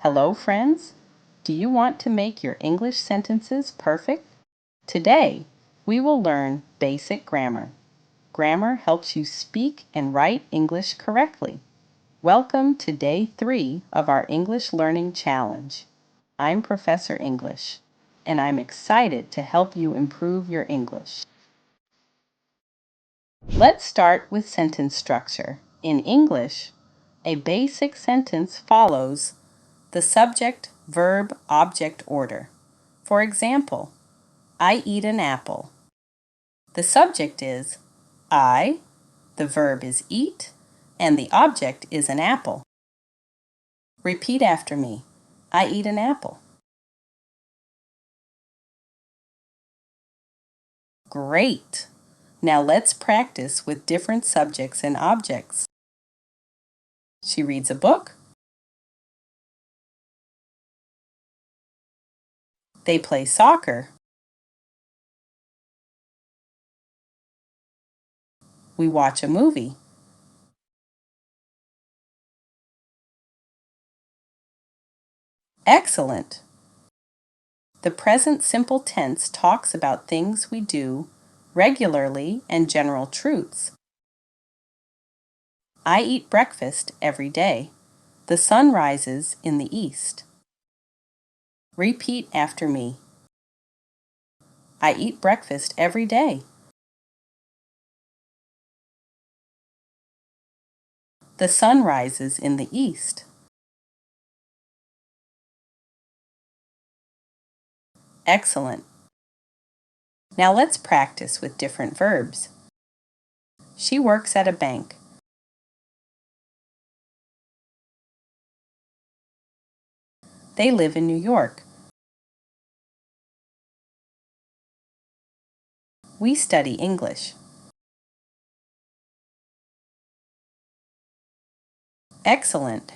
Hello, friends. Do you want to make your English sentences perfect? Today, we will learn basic grammar. Grammar helps you speak and write English correctly. Welcome to Day 3 of our English Learning Challenge. I'm Professor English, and I'm excited to help you improve your English. Let's start with sentence structure. In English, a basic sentence follows the subject-verb-object order. For example, I eat an apple. The subject is I, the verb is eat, and the object is an apple. Repeat after me. I eat an apple. Great! Now let's practice with different subjects and objects. She reads a book. They play soccer. We watch a movie. Excellent! The present simple tense talks about things we do regularly and general truths. I eat breakfast every day. The sun rises in the east. Repeat after me. I eat breakfast every day. The sun rises in the east. Excellent. Now let's practice with different verbs. She works at a bank. They live in New York. We study English. Excellent.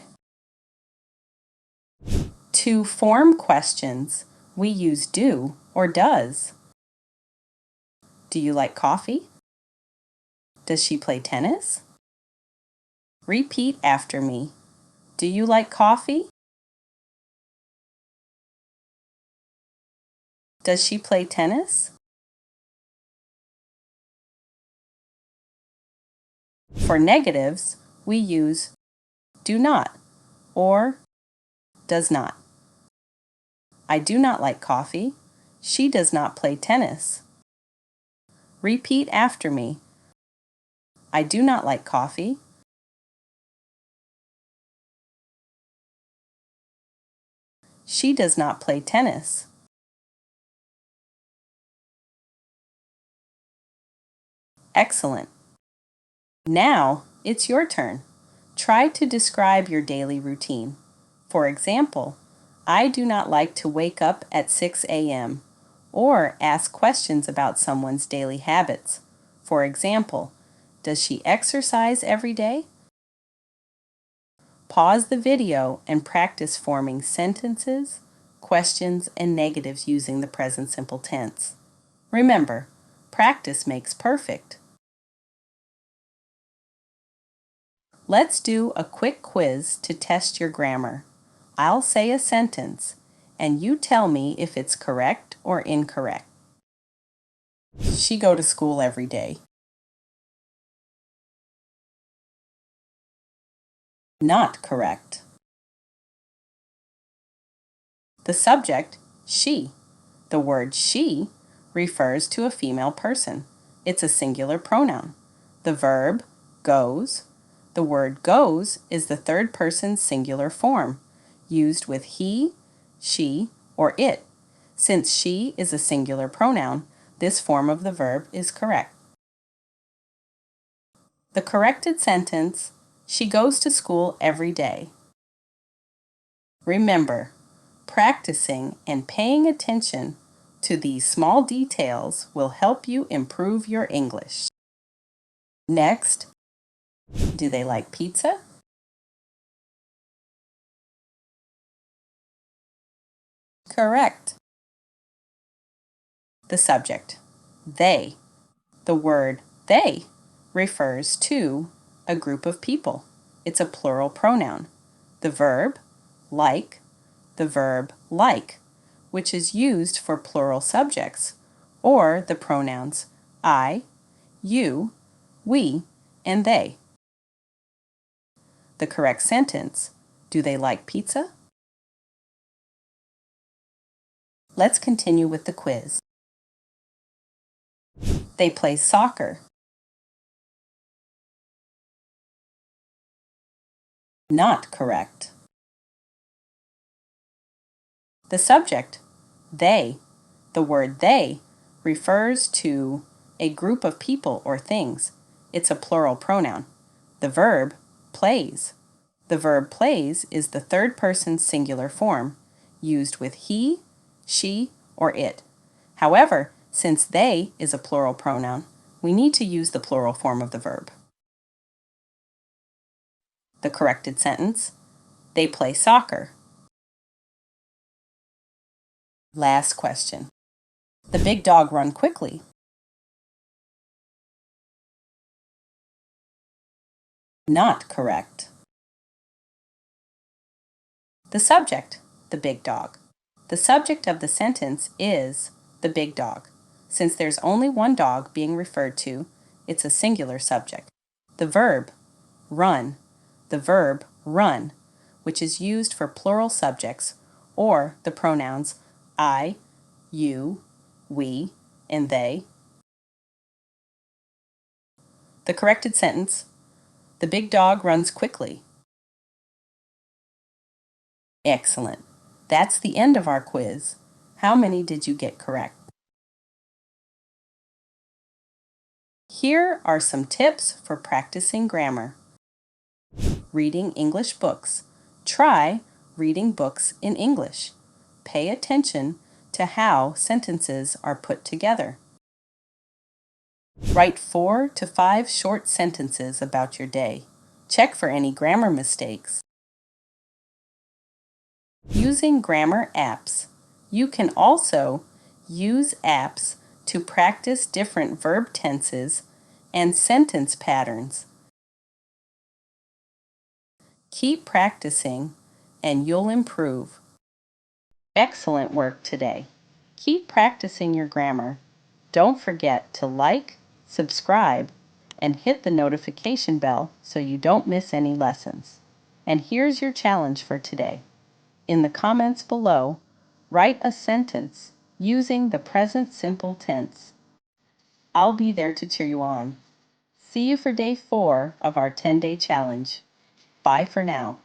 To form questions, we use do or does. Do you like coffee? Does she play tennis? Repeat after me. Do you like coffee? Does she play tennis? For negatives, we use do not or does not. I do not like coffee. She does not play tennis. Repeat after me. I do not like coffee. She does not play tennis. Excellent. Now it's your turn. Try to describe your daily routine. For example, I do not like to wake up at 6 a.m. or ask questions about someone's daily habits. For example, does she exercise every day? Pause the video and practice forming sentences, questions, and negatives using the present simple tense. Remember, practice makes perfect. Let's do a quick quiz to test your grammar. I'll say a sentence, and you tell me if it's correct or incorrect. She go to school every day. Not correct. The subject, she. The word she refers to a female person. It's a singular pronoun. The verb, goes. The word goes is the third person singular form, used with he, she, or it. Since she is a singular pronoun, this form of the verb is correct. The corrected sentence, she goes to school every day. Remember, practicing and paying attention to these small details will help you improve your English. Next, do they like pizza? Correct. The subject, they. The word they refers to a group of people. It's a plural pronoun. The verb, like, the verb like, which is used for plural subjects, or the pronouns I, you, we, and they. The correct sentence, do they like pizza? Let's continue with the quiz. They play soccer. Not correct. The subject, they. The word they refers to a group of people or things. It's a plural pronoun. The verb, plays. The verb plays is the third person singular form, used with he, she, or it. However, since they is a plural pronoun, we need to use the plural form of the verb. The corrected sentence, they play soccer. Last question. The big dog run quickly. Not correct. The subject, the big dog. The subject of the sentence is the big dog. Since there's only one dog being referred to, it's a singular subject. The verb, run. The verb, run, which is used for plural subjects, or the pronouns I, you, we, and they. The corrected sentence, the big dog runs quickly. Excellent. That's the end of our quiz. How many did you get correct? Here are some tips for practicing grammar. Reading English books. Try reading books in English. Pay attention to how sentences are put together. Write 4 to 5 short sentences about your day. Check for any grammar mistakes. Using grammar apps. You can also use apps to practice different verb tenses and sentence patterns. Keep practicing and you'll improve. Excellent work today. Keep practicing your grammar. Don't forget to like, subscribe, and hit the notification bell so you don't miss any lessons. And here's your challenge for today. In the comments below, write a sentence using the present simple tense. I'll be there to cheer you on. See you for day 4 of our 10-day challenge. Bye for now.